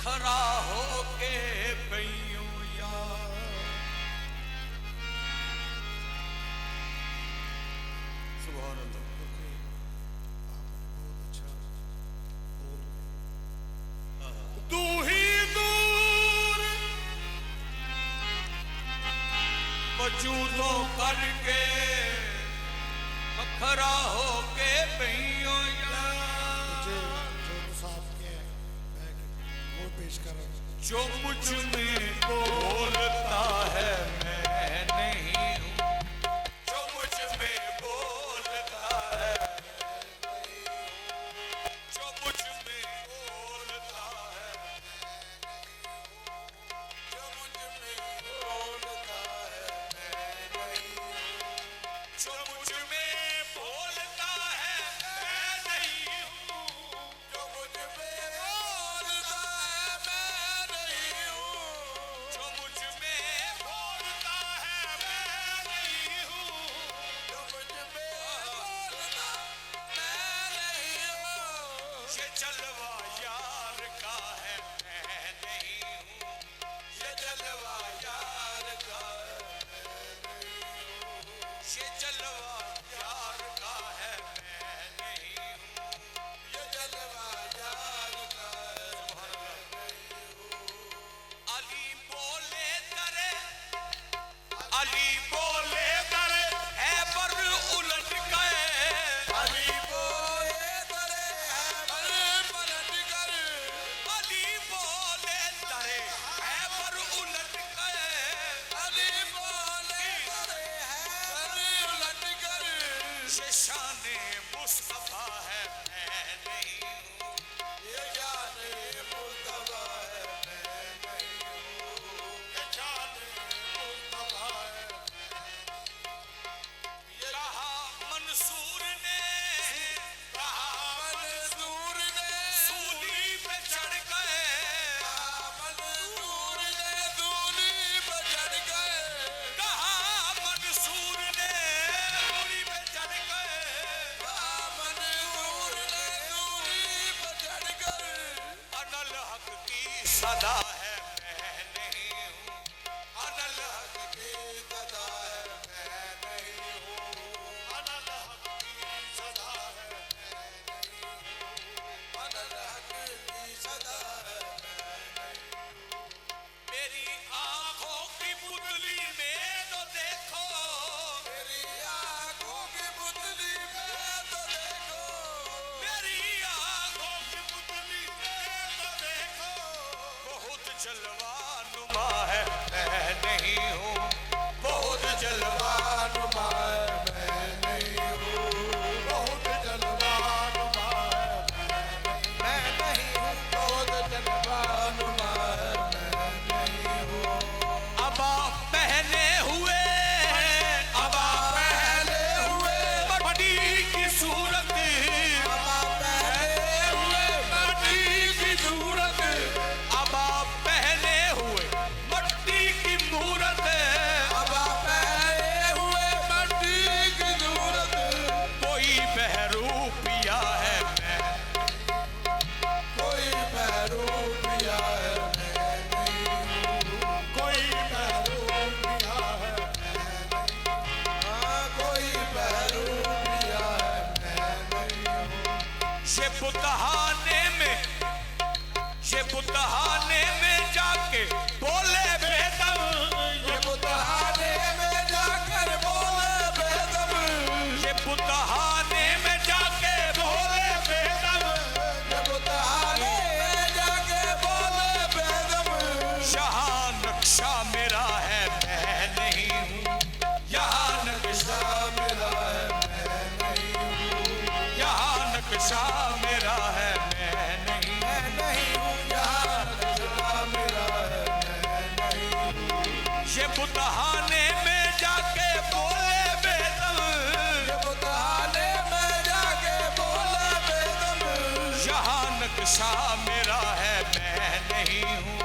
खरा होके पईयूं यार। सुभान अल्लाह। तू ही दूर वजूदों करके खरा होके पईयूं यार। जो मुझ में बोलता है मैं नहीं हूँ, जो मुझ में बोलता है जो मुझ में बोलता है जो मुझ में बोलता है मैं नहीं हूँ, जो मुझ में बोलता है मैं नहीं हूँ, जो मुझ में ये जलवा यार का है मैं नहीं हूँ, ये जलवा यार का है मैं नहीं हूँ, ये जलवा यार का है मैं नहीं हूँ, ये जलवा यार का है मैं नहीं हूँ। अली बोले करे, अली बोले करे है पर उलट गए, अली बोले करे है पर पलट गए, अली बोले करे है पर उलट गए, अली बोले करे है पर उलट गए। ये शाने मुस्तफा है मैं नहीं हूँ, ये शाने मुस्तफा है मैं नहीं हूँ, ये शाने मुस्तफा है। कहा मंसूर ने, कहा मंसूर ने सूली पे चढ़ गए, कहा मंसूर ने सूली पे चढ़ गए, कहा मंसूर ने सूली पे चढ़ गए, कहा मंसूर ने सूली पे चढ़ गए। अनल हक की सदा है मैं नहीं हूँ, अनल हक की सदा है मैं नहीं हूँ, अनल हक की सदा है मैं नहीं हूँ, अनल हक की सदा है मैं नहीं हूँ। मेरी आँखों की पुतली में तो देखो, मेरी आँखों की पुतली में तो देखो, मेरी आँखों की पुतली में तो देखो। बहुत जलवा नुमा है मैं नहीं हूँ, बहुत जलवा नुमा है मैं नहीं हूँ, बहुत जलवा नुमा है मैं नहीं हूँ, बहुत जलवा नुमा है मैं नहीं हूँ। अबा पहने हुए, अबा पहने हुए मट्टी की सूरत, अबा पहने हुए मट्टी की सूरत, अबा पहने हुए मट्टी की मूरत, अबा पहने हुए मट्टी की सूरत। कोई बहरूपिया है मैं, कोई बहरूपिया है मैं नहीं हूँ, कोई बहरूपिया है मैं नहीं हूँ, कोई बहरूपिया है मैं नहीं हूँ। ये बुतहाने में, ये बुतहाने में जाके बोले बेदम, ये बुतहाने में जाकर बोले बेदम, ये बुतहाने में जाके बोले बेदम, ये बुतहाने में जाके बोले बेदम। यहाँ नक्शा मेरा है मैं नहीं हूँ, यहाँ नक्शा मेरा है मैं नहीं हूँ, यहाँ नक्शा मेरा है मैं नहीं हूँ, यहाँ नक्शा मेरा है मैं नहीं हूँ। ये बुतहाने में जाके बोले बेदम, ये बुतहाने में जाके बोले बेदम। यहाँ नक्शा मेरा है मैं नहीं हूँ,